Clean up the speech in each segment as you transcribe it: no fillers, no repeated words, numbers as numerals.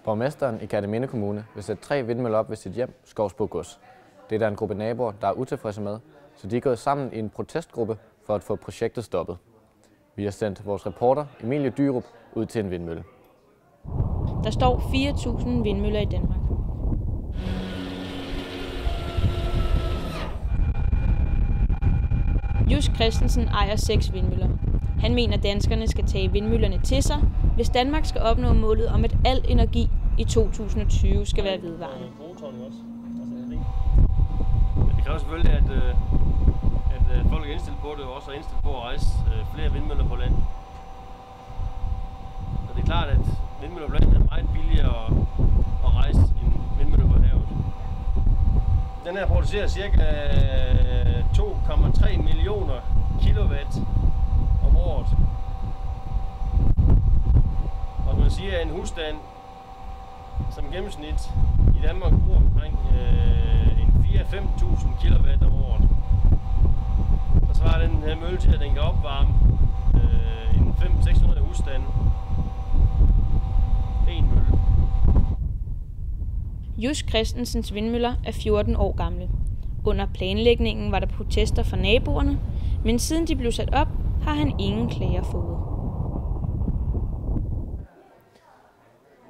Borgmesteren i Kerteminde Kommune vil sætte 3 vindmøller op ved sit hjem, Skovsbo Gods. Det er der en gruppe naboer, der er utilfredse med, så de er gået sammen i en protestgruppe for at få projektet stoppet. Vi har sendt vores reporter Emilie Dyrup ud til en vindmølle. Der står 4.000 vindmøller i Danmark. Just Christensen ejer 6 vindmøller. Han mener, at danskerne skal tage vindmøllerne til sig, hvis Danmark skal opnå målet om, at al energi i 2020 skal være vedvarende. Men det kræver selvfølgelig, at folk er indstillet på det, og også er indstillet på at rejse flere vindmøller på land. Så det er klart, at vindmøller på land er meget billigere at rejse end vindmøller på havet. Den her producerer ca. 2,3 millioner kilowatt om året. Og man siger, at en husstand som gennemsnit i Danmark bruger omkring 4-5.000 kilowatt om året. Så svarer den her mølle til, at den kan opvarme en 500-600 husstande. En mølle. Just Christensens vindmøller er 14 år gamle. Under planlægningen var der protester fra naboerne, men siden de blev sat op, har han ingen klager fået.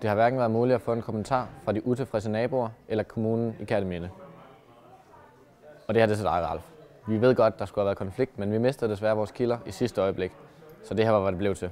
Det har hverken været muligt at få en kommentar fra de utilfredse naboer eller kommunen i Kerteminde. Og det har det til dig, Ralf. Vi ved godt, der skulle have været konflikt, men vi mistede desværre vores kilder i sidste øjeblik, så det her var, hvad det blev til.